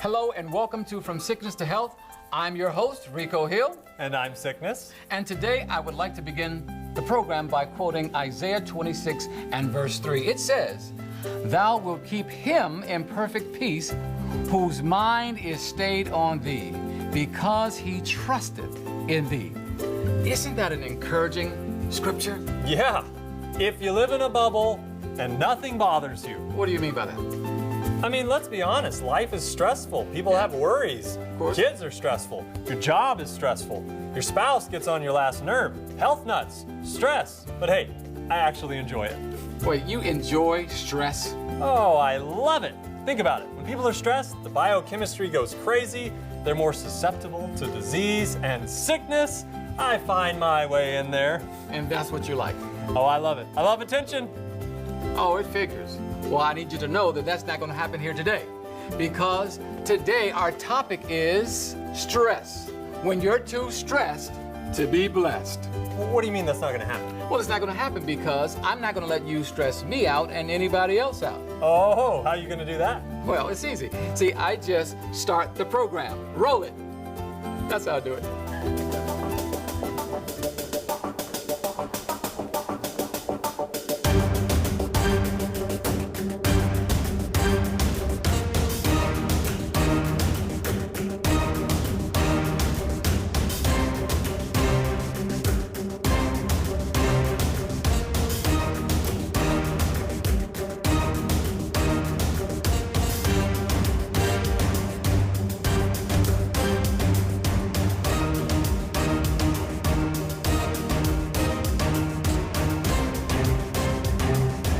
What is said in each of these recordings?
Hello and welcome to From Sickness to Health. I'm your host, Rico Hill. And I'm Sickness. And today I would like to begin the program by quoting Isaiah 26 and verse 3. It says, "Thou wilt keep him in perfect peace, whose mind is stayed on thee, because he trusteth in thee." Isn't that an encouraging scripture? Yeah, if you live in a bubble and nothing bothers you. What do you mean by that? I mean, let's be honest, life is stressful. People have worries. Of course. Kids are stressful. Your job is stressful. Your spouse gets on your last nerve. Health nuts, stress. But hey, I actually enjoy it. Wait, you enjoy stress? Oh, I love it. Think about it. When people are stressed, the biochemistry goes crazy. They're more susceptible to disease and sickness. I find my way in there. And that's what you like? Oh, I love it. I love attention. Oh, it figures. Well, I need you to know that that's not going to happen here today, because today our topic is stress. When you're too stressed to be blessed. What do you mean that's not going to happen? Well, it's not going to happen because I'm not going to let you stress me out and anybody else out. Oh, how are you going to do that? Well, it's easy. See, I just start the program. Roll it. That's how I do it.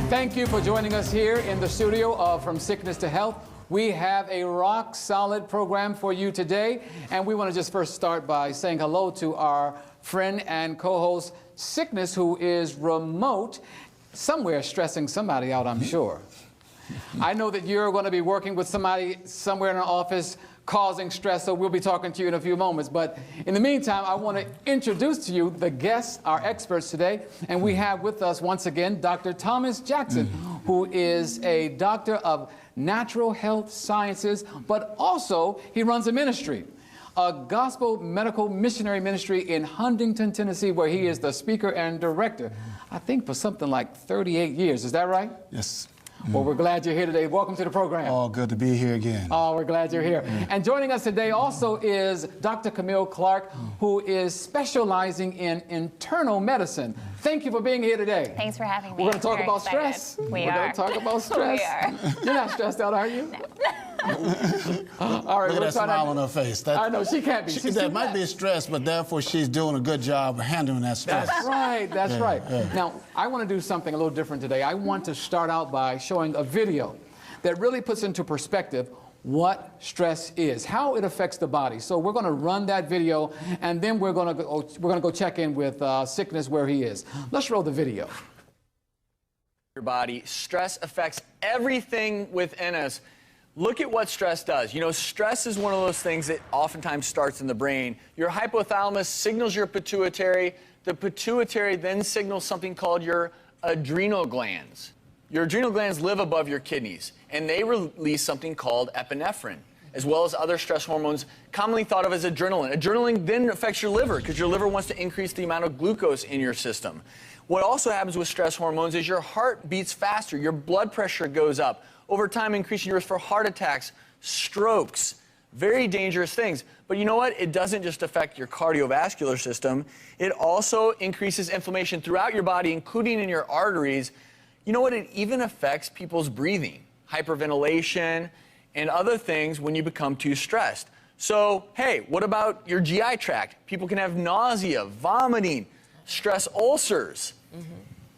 Thank you for joining us here in the studio of From Sickness to Health. We have a rock-solid program for you today, and we want to just first start by saying hello to our friend and co-host, Sickness, who is remote, somewhere stressing somebody out, I'm sure. I know that you're going to be working with somebody somewhere in an office causing stress, so we'll be talking to you in a few moments. But in the meantime, I want to introduce to you the guests, our experts today. And we have with us, once again, Dr. Thomas Jackson, who is a doctor of natural health sciences, but also he runs a ministry, a gospel medical missionary ministry in Huntington, Tennessee, where he is the speaker and director, I think for something like 38 years. Is that right? Yes. Well, we're glad you're here today. Welcome to the program. Oh, good to be here again. Oh, we're glad you're here. And joining us today also is Dr. Camille Clark, who is specializing in internal medicine. Thank you for being here today. Thanks for having me. We're going to talk Very about excited. stress. We're going to talk about stress. We are. You're not stressed out, are you? All right, Look at that smile on her face. I know, she can't be. That might be stress, but therefore she's doing a good job handling that stress. That's right, that's Yeah, right. yeah. Now, I want to do something a little different today. I want to start out by showing a video that really puts into perspective what stress is, how it affects the body. So we're going to run that video, and then we're going to go check in with Sickness where he is. Let's roll the video. Your body. Stress affects everything within us. Look at what stress does. You know, stress is one of those things that oftentimes starts in the brain. Your hypothalamus signals your pituitary. The pituitary then signals something called your adrenal glands. Your adrenal glands live above your kidneys, and they release something called epinephrine, as well as other stress hormones commonly thought of as adrenaline. Adrenaline then affects your liver, because your liver wants to increase the amount of glucose in your system. What also happens with stress hormones is your heart beats faster, your blood pressure goes up, over time increasing your risk for heart attacks, strokes, very dangerous things. But you know what? It doesn't just affect your cardiovascular system. It also increases inflammation throughout your body, including in your arteries. You know what? It even affects people's breathing, hyperventilation, and other things when you become too stressed. So, hey, what about your GI tract? People can have nausea, vomiting, stress ulcers.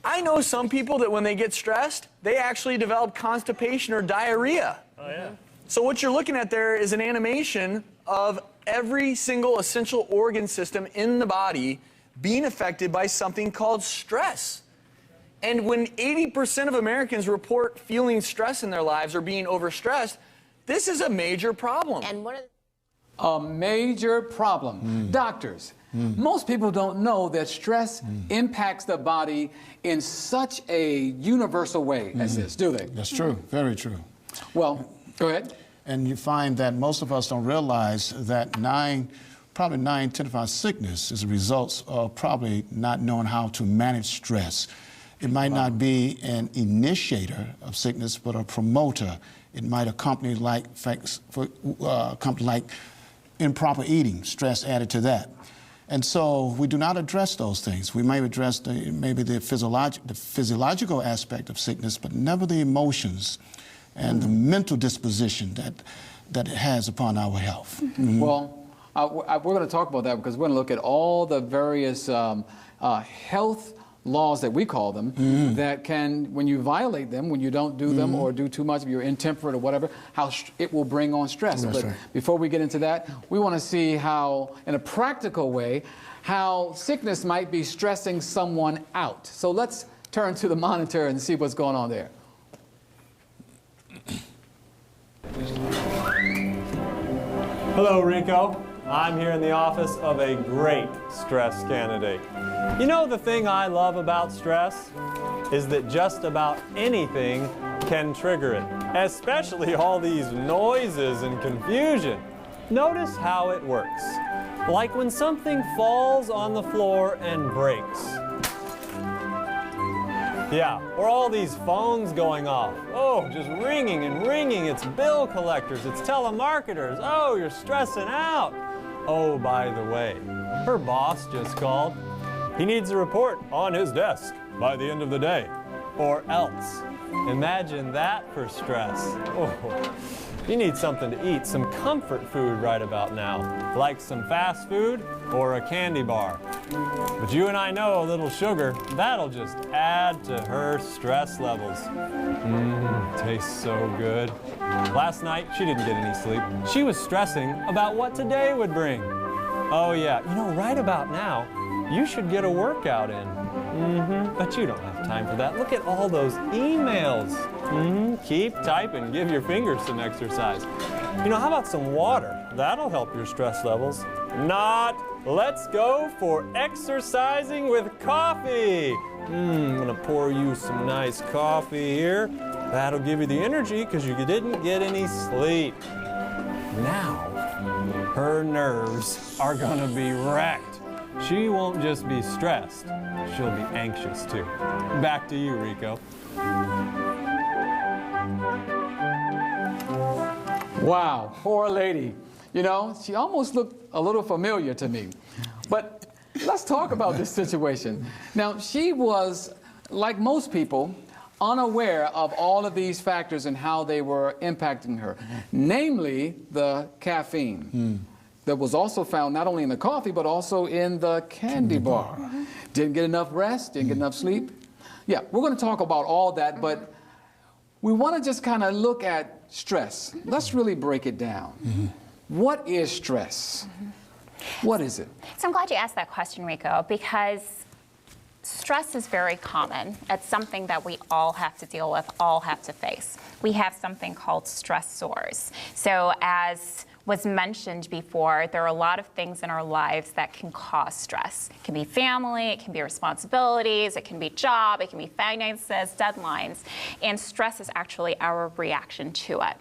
I know some people that when they get stressed, they actually develop constipation or diarrhea. Oh, yeah. So what you're looking at there is an animation of every single essential organ system in the body being affected by something called stress. And when 80% of Americans report feeling stress in their lives or being overstressed, this is a major problem. And what are A major problem. Doctors, most people don't know that stress impacts the body in such a universal way as this, do they? That's true. Very true. Well, go ahead. And you find that most of us don't realize that probably 9/10 of our sickness is a result of probably not knowing how to manage stress. It might not be an initiator of sickness, but a promoter. It might accompany company like improper eating, stress added to that. And so we do not address those things. We may address maybe the physiological aspect of sickness, but never the emotions and the mental disposition that it has upon our health. Mm-hmm. Well, we're going to talk about that because we're going to look at all the various health laws that we call them that can, when you violate them, when you don't do them or do too much, if you're intemperate or whatever, how it will bring on stress. That's but right. before we get into that, we want to see how, in a practical way, how sickness might be stressing someone out. So let's turn to the monitor and see what's going on there. Hello, Rico. I'm here in the office of a great stress candidate. You know, the thing I love about stress is that just about anything can trigger it, especially all these noises and confusion. Notice how it works. Like when something falls on the floor and breaks. Yeah, or all these phones going off. Oh, just ringing and ringing. It's bill collectors, it's telemarketers. Oh, you're stressing out. Oh, by the way, her boss just called. He needs a report on his desk by the end of the day, or else. Imagine that for stress. Oh, you need something to eat, some comfort food right about now, like some fast food or a candy bar. But you and I know a little sugar, that'll just add to her stress levels. Tastes so good. Last night, she didn't get any sleep. She was stressing about what today would bring. Oh yeah, you know, right about now, you should get a workout in. But you don't have time for that. Look at all those emails. Keep typing, give your fingers some exercise. You know, how about some water? That'll help your stress levels. Not. Let's go for exercising with coffee. I'm gonna pour you some nice coffee here. That'll give you the energy because you didn't get any sleep. Now, her nerves are gonna be wrecked. She won't just be stressed, she'll be anxious too. Back to you, Rico. Wow, poor lady. You know, she almost looked a little familiar to me. But let's talk about this situation. Now, she was, like most people, unaware of all of these factors and how they were impacting her, namely the caffeine that was also found not only in the coffee, but also in the candy bar. Didn't get enough rest, didn't get enough sleep. Yeah, we're going to talk about all that, but we want to just kind of look at stress. Let's really break it down. What is stress? What is it? So I'm glad you asked that question, Rico, because stress is very common. It's something that we all have to deal with, all have to face. We have something called stressors. So as was mentioned before, there are a lot of things in our lives that can cause stress. It can be family, it can be responsibilities, it can be job, it can be finances, deadlines, and stress is actually our reaction to it.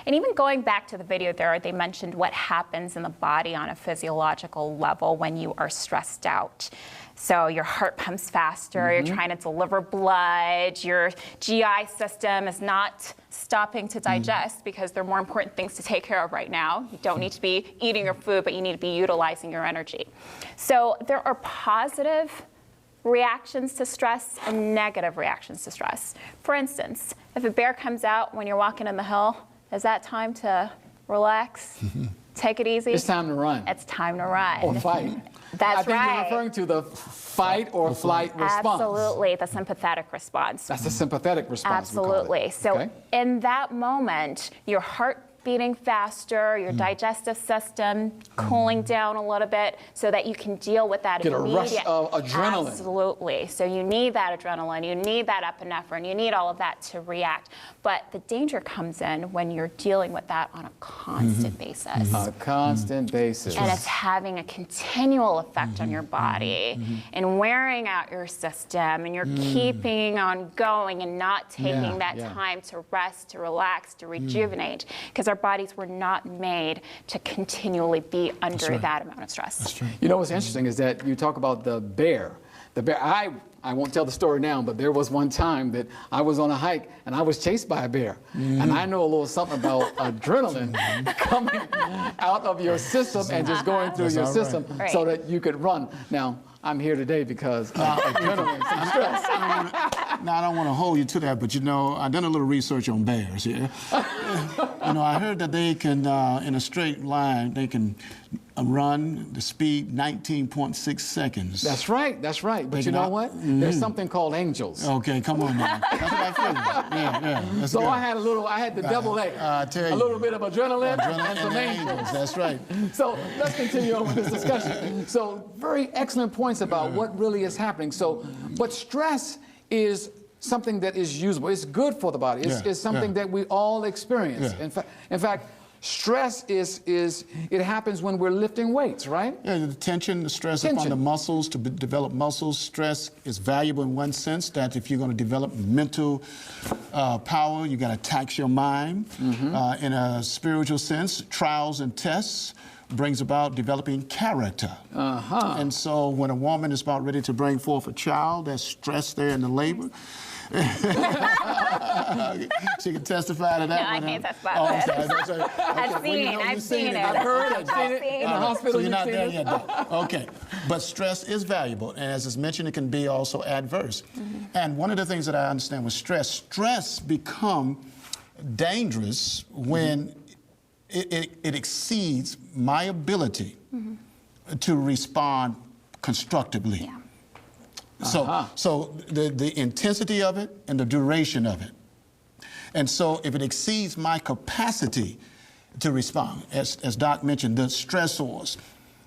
And even going back to the video there, they mentioned what happens in the body on a physiological level when you are stressed out. So your heart pumps faster, you're trying to deliver blood, your GI system is not stopping to digest because there are more important things to take care of right now. You don't need to be eating your food, but you need to be utilizing your energy. So there are positive reactions to stress and negative reactions to stress. For instance, if a bear comes out when you're walking in the hill, is that time to relax? Take it easy? It's time to run. It's time to run. Or fight. That's I think right. you're referring to the fight or flight response. Absolutely, the sympathetic response. That's the sympathetic response. Absolutely. We call it. So Okay. in that moment, your heart beating faster, your digestive system cooling down a little bit so that you can deal with that Get a rush immediate. of adrenaline. Absolutely. So you need that adrenaline, you need that epinephrine, you need all of that to react. But the danger comes in when you're dealing with that on a constant basis. On a constant basis. And it's having a continual effect on your body and wearing out your system, and you're keeping on going and not taking that yeah. time to rest, to relax, to rejuvenate. Because our their bodies were not made to continually be under right. that amount of stress. That's true. You know what's interesting is that you talk about the bear. The bear, I won't tell the story now, but there was one time that I was on a hike and I was chased by a bear. And I know a little something about adrenaline coming out of your system and just going through That's your all system right. so that you could run. Now, I'm here today because of adrenaline and stress. Now, I don't want to hold you to that, but you know, I've done a little research on bears here. You know, I heard that they can, in a straight line, they can run the speed 19.6 seconds. That's right, that's right. But They you know cannot- what? There's something called angels. Okay, come on now. That's what I figured. Yeah, that's So good. I had the double A. I tell a you. little bit of adrenaline, Adrenaline and some the angels. That's right. So let's continue on with this discussion. So very excellent points about what really is happening. So, but stress is something that is usable. It's good for the body. It's something that we all experience. Yeah. In fact, stress it happens when we're lifting weights, right? Yeah, the tension, the stress upon Tension. the muscles to develop muscles. Stress is valuable in one sense that if you're going to develop mental power, you got to tax your mind. In a spiritual sense, trials and tests brings about developing character. And so when a woman is about ready to bring forth a child, there's stress there in the labor. She can testify to that. No, I one, can't huh? testify Oh, to I'm that. sorry, that's right. I've Okay, seen it, you've I've seen it. then. I've heard, I've seen it in the hospital. So you're you've not seen there it. yet, though. Okay. But stress is valuable, and as is mentioned, it can be also adverse. And one of the things that I understand with stress become dangerous when it exceeds my ability to respond constructively. Yeah. So the intensity of it and the duration of it. And so if it exceeds my capacity to respond, as Doc mentioned, the stressors.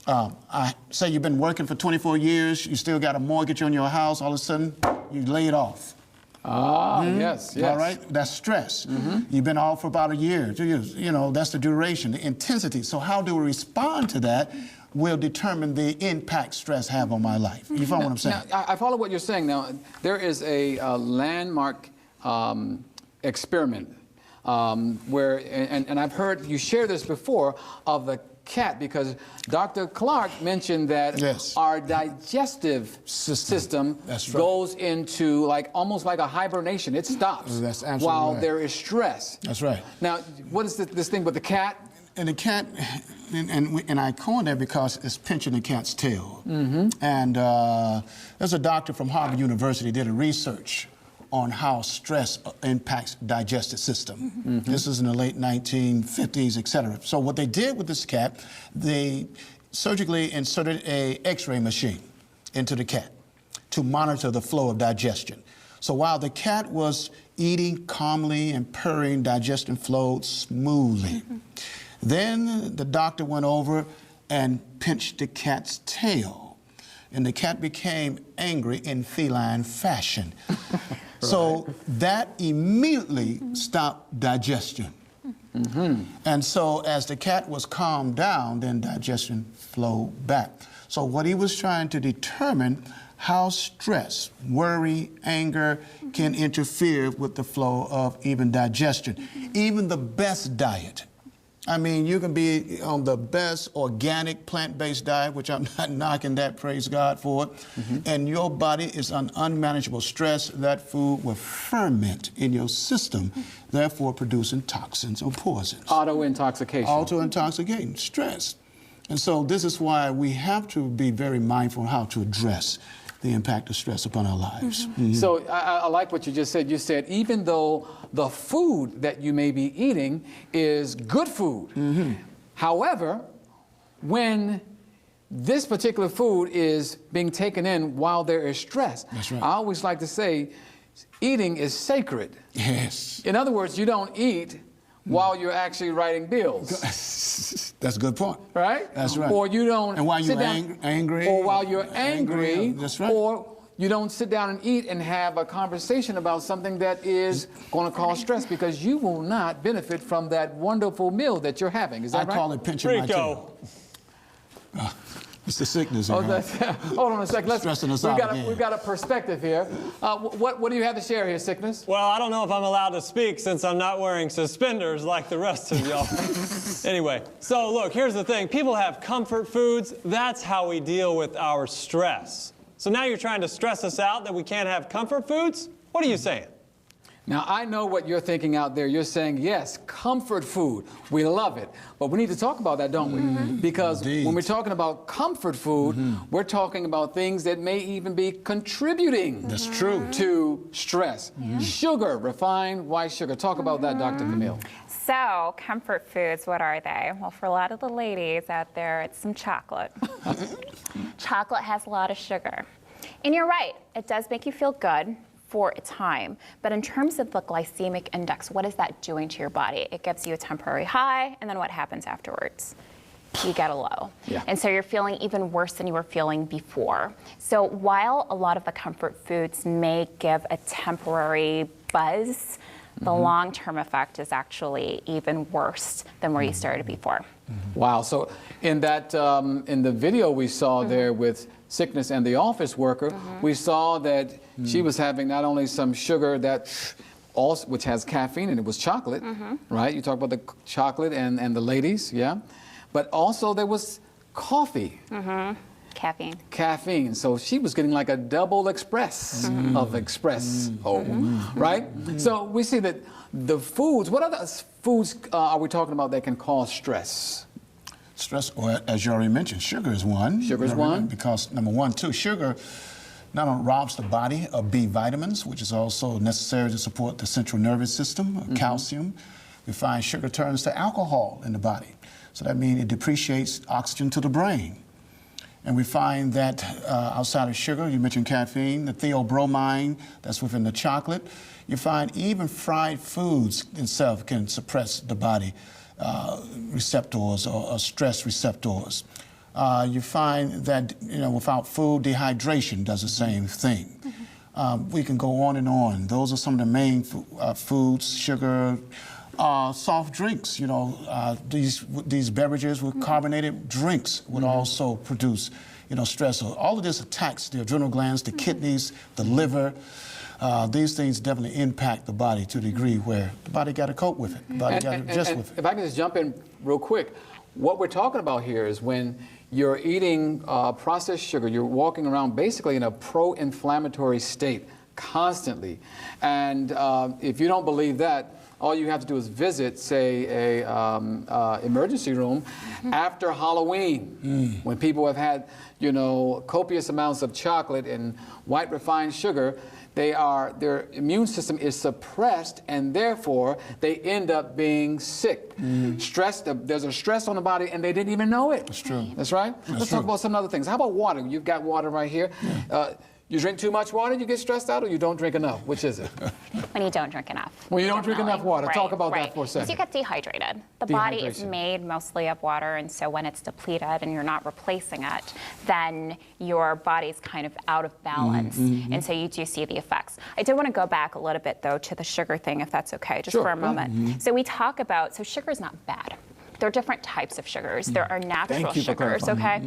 I say you've been working for 24 years, you still got a mortgage on your house, all of a sudden you laid off. Yes, yes. All right, that's stress. You've been off for about a year, 2 years. You know, that's the duration, the intensity. So how do we respond to that will determine the impact stress have on my life. You follow what I'm saying? Now, I follow what you're saying. Now, there is a landmark experiment where, and I've heard you share this before, of the cat, because Dr. Clark mentioned that Yes. our digestive system That's right. goes into almost like a hibernation. It stops That's absolutely while right. there is stress. That's right. Now, what is this thing with the cat? And the cat, and I coined that because it's pinching the cat's tail. And there's a doctor from Harvard University did a research on how stress impacts digestive system. This is in the late 1950s, et cetera. So what they did with this cat, they surgically inserted a X-ray machine into the cat to monitor the flow of digestion. So while the cat was eating calmly and purring, digestion flowed smoothly. Then the doctor went over and pinched the cat's tail, and the cat became angry in feline fashion. So that immediately stopped digestion. And so as the cat was calmed down, then digestion flowed back. So what he was trying to determine how stress, worry, anger can interfere with the flow of even digestion. Even the best diet. I mean, you can be on the best organic plant-based diet, which I'm not knocking that, praise God for it, and your body is on unmanageable stress, that food will ferment in your system, therefore producing toxins or poisons. Auto-intoxication. Auto-intoxicating, stress. And so this is why we have to be very mindful of how to address the impact of stress upon our lives. So I like what you just said. You said even though the food that you may be eating is good food, however, when this particular food is being taken in while there is stress, That's right. I always like to say eating is sacred. Yes. In other words, you don't eat while you're actually writing bills. That's a good point. Right? That's right. Or you don't And while sit you're down, angry. or while you're angry, That's right. or you don't sit down and eat and have a conversation about something that is going to cause stress, because you will not benefit from that wonderful meal that you're having. Is that I right? call it pinching my Rico. tail. It's the sickness. Oh, right? that's, hold on a second. Stressing us out again. We've got a perspective here. What do you have to share here, Sickness? Well, I don't know if I'm allowed to speak since I'm not wearing suspenders like the rest of y'all. Anyway, so look, here's the thing. People have comfort foods. That's how we deal with our stress. So now you're trying to stress us out that we can't have comfort foods? What are you saying? Now, I know what you're thinking out there. You're saying, yes, comfort food. We love it. But we need to talk about that, don't we? Because Indeed. when we're talking about comfort food, we're talking about things that may even be contributing That's true. to stress. Sugar, refined white sugar. Talk about that, Dr. Camille. So, comfort foods, what are they? Well, for a lot of the ladies out there, it's some chocolate. Chocolate has a lot of sugar. And you're right, it does make you feel good for a time. But in terms of the glycemic index, what is that doing to your body? It gives you a temporary high, and then what happens afterwards? You get a low. Yeah. And so you're feeling even worse than you were feeling before. So while a lot of the comfort foods may give a temporary buzz, the long-term effect is actually even worse than where you started before. Wow. So in that in the video we saw there with Sickness and the office worker, we saw that she was having not only some sugar that also, which has caffeine, and it was chocolate, right? You talk about the chocolate and the ladies, yeah? But also there was coffee. Caffeine. Caffeine. So she was getting like a double express of espresso, right? So we see that the foods, what other foods are we talking about that can cause stress? Stress, or as you already mentioned, sugar is one. Sugar is one. Because number one, too, sugar not only robs the body of B vitamins, which is also necessary to support the central nervous system, calcium. We find sugar turns to alcohol in the body. So that means it depreciates oxygen to the brain. And we find that outside of sugar, you mentioned caffeine, the theobromine that's within the chocolate. You find even fried foods itself can suppress the body receptors or stress receptors. You find that without food, dehydration does the same thing. We can go on and on. Those are some of the main foods, sugar, soft drinks. These beverages with carbonated drinks would also produce stress. So all of this attacks the adrenal glands, the kidneys, the liver. These things definitely impact the body to a degree where the body got to cope with it. The body got to adjust with it. If I can just jump in real quick, what we're talking about here is when you're eating processed sugar, you're walking around basically in a pro-inflammatory state constantly. And if you don't believe that, all you have to do is visit, say, a emergency room after Halloween, when people have had, copious amounts of chocolate and white refined sugar. Their immune system is suppressed, and therefore they end up being sick. Stress. There's a stress on the body, and they didn't even know it. That's true. That's right. Let's talk about some other things. How about water? You've got water right here. You drink too much water, you get stressed out, or you don't drink enough? Which is it? When you don't drink enough. When you don't drink enough water. Right, Talk about right. that for a second. So you get dehydrated. The body is made mostly of water, and so when it's depleted and you're not replacing it, then your body's kind of out of balance, and so you do see the effects. I did want to go back a little bit, though, to the sugar thing, if that's okay, just for a moment. So we talk about, sugar is not bad. There are different types of sugars. There are natural sugars, okay?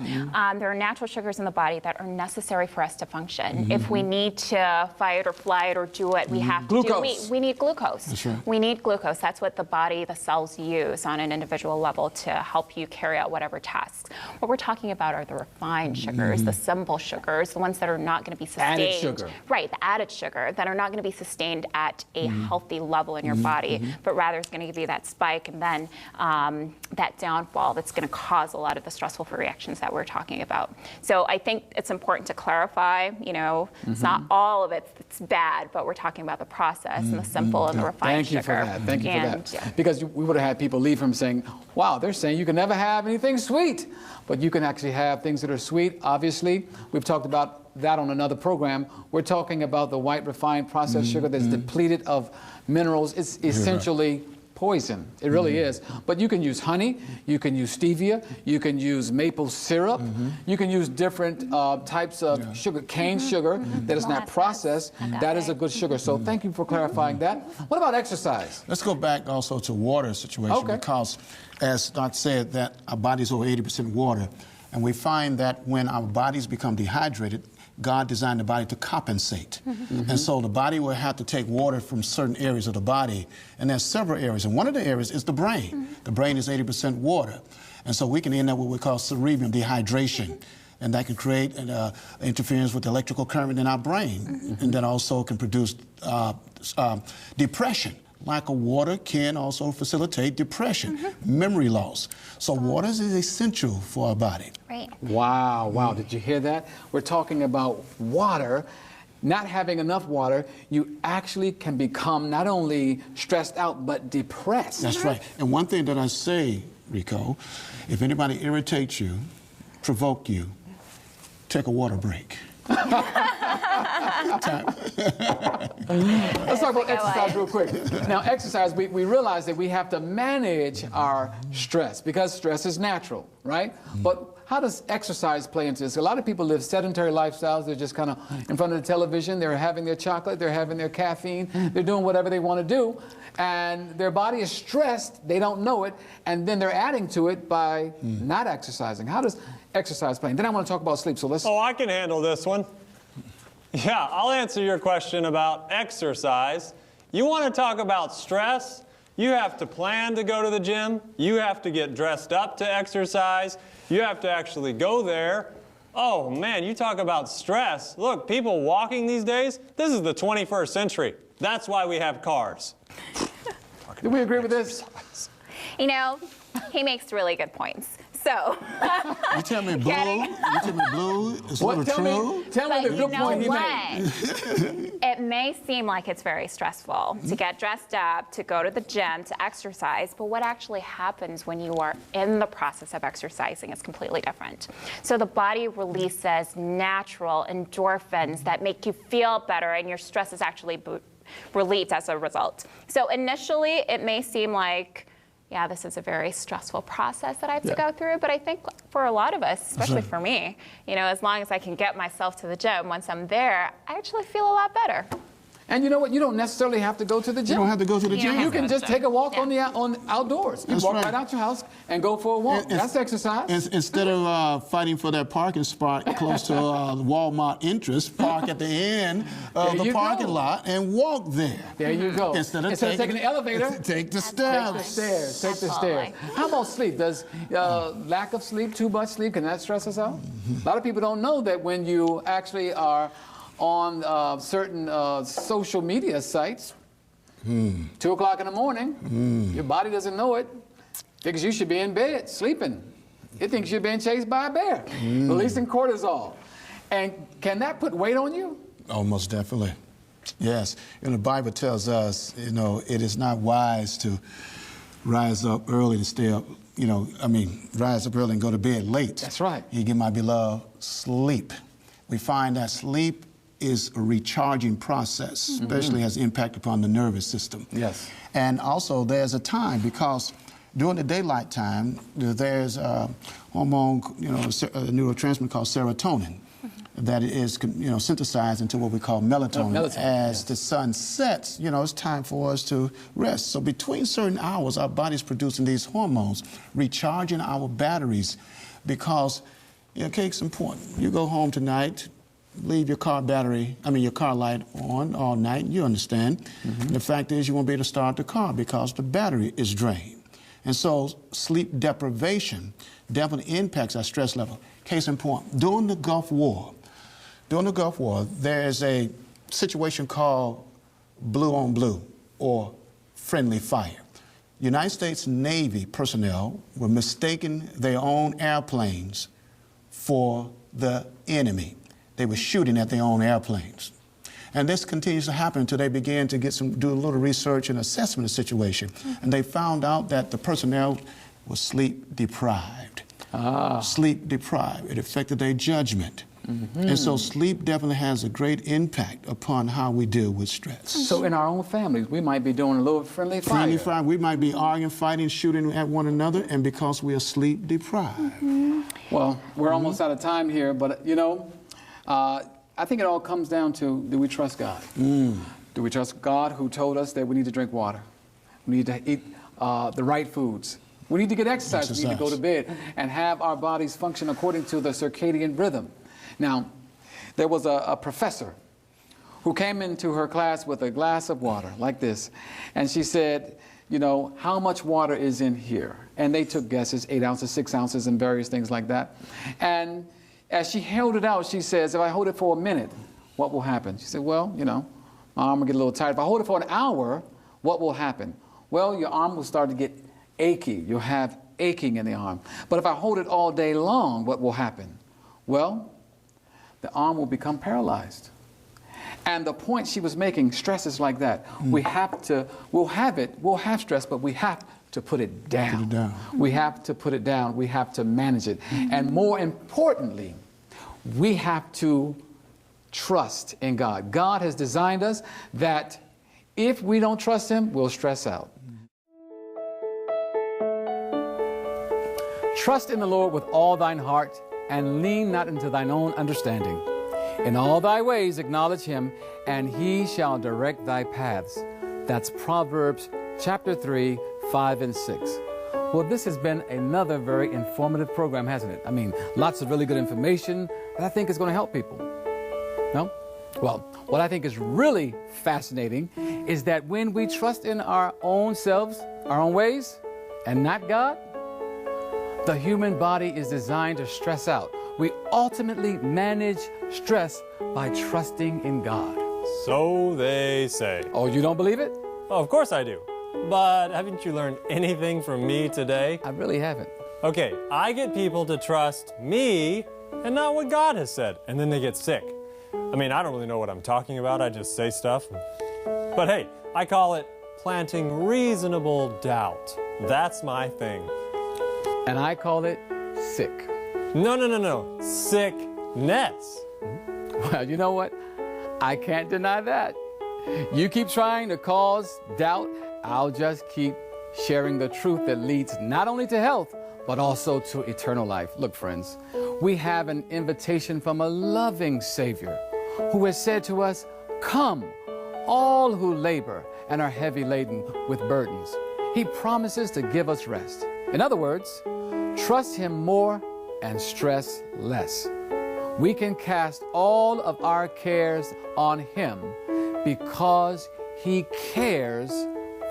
There are natural sugars in the body that are necessary for us to function. If we need to fight or flight or do it, we have to do. We need glucose. That's right. We need glucose. That's what the body, the cells use on an individual level to help you carry out whatever tasks. What we're talking about are the refined sugars, the simple sugars, the ones that are not going to be sustained. Added sugar. Right, the added sugar that are not going to be sustained at a healthy level in your body, but rather is going to give you that spike and then that downfall that's going to cause a lot of the stressful reactions that we're talking about. So I think it's important to clarify, it's not all of it that's bad, but we're talking about the process and the simple and the refined sugar. Thank you for that. Because we would have had people leave from saying, wow, they're saying you can never have anything sweet. But you can actually have things that are sweet. Obviously, we've talked about that on another program. We're talking about the white refined processed sugar that's depleted of minerals. It's essentially poison. It really is. But you can use honey, you can use stevia, you can use maple syrup, you can use different types of sugar, cane sugar that is not processed. That is a good sugar. So thank you for clarifying that. What about exercise? Let's go back also to water situation because, as Doc said, that our body's over 80% water. And we find that when our bodies become dehydrated, God designed the body to compensate. And so the body will have to take water from certain areas of the body. And there's several areas. And one of the areas is the brain. The brain is 80% water. And so we can end up with what we call cerebral dehydration. And that can create interference with the electrical current in our brain. And that also can produce depression. Lack of water can also facilitate depression, memory loss. So water is essential for our body. Right. Wow, wow, did you hear that? We're talking about water. Not having enough water, you actually can become not only stressed out, but depressed. That's right. And one thing that I say, Rico, if anybody irritates you, provoke you, take a water break. Let's talk about exercise real quick. Now, exercise, we realize that we have to manage our stress because stress is natural, right? But how does exercise play into this? A lot of people live sedentary lifestyles. They're just kind of in front of the television. They're having their chocolate. They're having their caffeine. They're doing whatever they want to do. And their body is stressed. They don't know it. And then they're adding to it by not exercising. How does exercise play? And then I want to talk about sleep. So let's... Oh, I can handle this one. Yeah, I'll answer your question about exercise. You want to talk about stress? You have to plan to go to the gym. You have to get dressed up to exercise. You have to actually go there. Oh, man, you talk about stress. Look, people walking these days, this is the 21st century. That's why we have cars. Do we agree with this? You know, he makes really good points. So. You tell me blue, is What? Tell true? me the But you good know point he what? made. It may seem like it's very stressful to get dressed up, to go to the gym, to exercise, but what actually happens when you are in the process of exercising is completely different. So the body releases natural endorphins that make you feel better, and your stress is actually relieved as a result. So initially, it may seem like, yeah, this is a very stressful process that I have to go through, but I think for a lot of us, especially for me, you know, as long as I can get myself to the gym, once I'm there, I actually feel a lot better. And you know what? You don't necessarily have to go to the gym. You don't have to go to the You don't gym. You can just take a walk on the outdoors. You That's walk right. right out your house and go for a walk. That's exercise. Instead of fighting for that parking spot close to the Walmart entrance, park at the end of There the you parking go. lot and walk there. There you go. Instead of taking the elevator, take the take the steps. stairs. Take the stairs. Absolutely. How about sleep? Does lack of sleep, too much sleep, can that stress us out? A lot of people don't know that when you actually are on certain social media sites, 2 o'clock in the morning, your body doesn't know it, thinks you should be in bed sleeping. It thinks you're being chased by a bear, releasing cortisol. And can that put weight on you? Oh, most definitely. Yes. And the Bible tells us, you know, it is not wise to rise up early to stay up, rise up early and go to bed late. That's right. You give my beloved sleep. We find that sleep is a recharging process, especially has impact upon the nervous system. Yes. And also there's a time, because during the daylight time, there's a hormone, a neurotransmitter called serotonin that is, synthesized into what we call melatonin. Melatonin, As the sun sets, it's time for us to rest. So between certain hours, our body's producing these hormones, recharging our batteries, because, cake's important. You go home tonight, leave your car light on all night, you understand. The fact is you won't be able to start the car because the battery is drained. And so sleep deprivation definitely impacts our stress level. Case in point, during the Gulf War, there's a situation called blue on blue, or friendly fire. United States Navy personnel were mistaking their own airplanes for the enemy. They were shooting at their own airplanes. And this continues to happen until they began to do a little research and assessment of the situation. And they found out that the personnel was sleep deprived. Sleep deprived. It affected their judgment. And so sleep definitely has a great impact upon how we deal with stress. So in our own families, we might be doing a little friendly fire. Friendly fire, we might be arguing, fighting, shooting at one another, and because we are sleep deprived. Well, we're almost out of time here, but I think it all comes down to, do we trust God? Do we trust God who told us that we need to drink water? We need to eat the right foods. We need to get exercise. We need to go to Exercise. bed and have our bodies function according to the circadian rhythm. Now, there was a professor who came into her class with a glass of water like this, and she said, you know, how much water is in here? And they took guesses, 8 ounces, 6 ounces, and various things like that. And as she held it out, she says, if I hold it for a minute, what will happen? She said, well, you know, my arm will get a little tired. If I hold it for an hour, what will happen? Well, your arm will start to get achy. You'll have aching in the arm. But if I hold it all day long, what will happen? Well, the arm will become paralyzed. And the point she was making, stress is like that. We'll have stress, but we have to put it down. Put it down. We have to put it down. We have to manage it. And more importantly, we have to trust in God. God has designed us that if we don't trust Him, we'll stress out. Trust in the Lord with all thine heart, and lean not into thine own understanding. In all thy ways acknowledge Him, and He shall direct thy paths. That's Proverbs chapter 3, 5 and 6. Well, this has been another very informative program, hasn't it? I mean, lots of really good information that I think is going to help people. No? Well, what I think is really fascinating is that when we trust in our own selves, our own ways, and not God, the human body is designed to stress out. We ultimately manage stress by trusting in God. So they say. Oh, you don't believe it? Oh, of course I do. But haven't you learned anything from me today? I really haven't. Okay, I get people to trust me and not what God has said, and then they get sick. I mean, I don't really know what I'm talking about. I just say stuff. But hey, I call it planting reasonable doubt. That's my thing. And I call it sick. No. Sickness. Well, you know what? I can't deny that. You keep trying to cause doubt, I'll just keep sharing the truth that leads not only to health, but also to eternal life. Look, friends, we have an invitation from a loving Savior who has said to us, come, all who labor and are heavy laden with burdens. He promises to give us rest. In other words, trust Him more and stress less. We can cast all of our cares on Him because He cares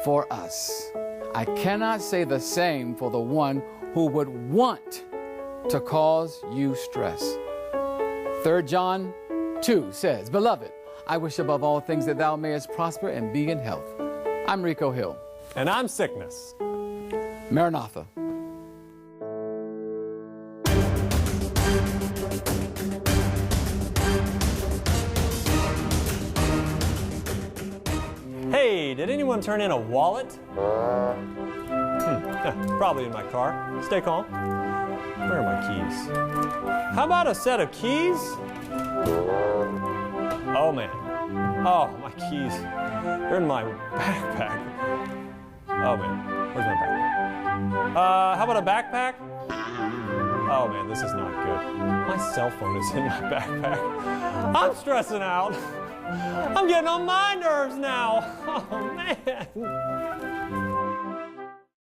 for us. I cannot say the same for the one who would want to cause you stress. 3 John 2 says, Beloved, I wish above all things that thou mayest prosper and be in health. I'm Rico Hill. And I'm sickness. Maranatha. Hey, did anyone turn in a wallet? Probably in my car. Stay calm. Where are my keys? How about a set of keys? Oh man. Oh, my keys. They're in my backpack. Oh man. Where's my backpack? How about a backpack? Oh man, this is not good. My cell phone is in my backpack. I'm stressing out. I'm getting on my nerves now. Oh man.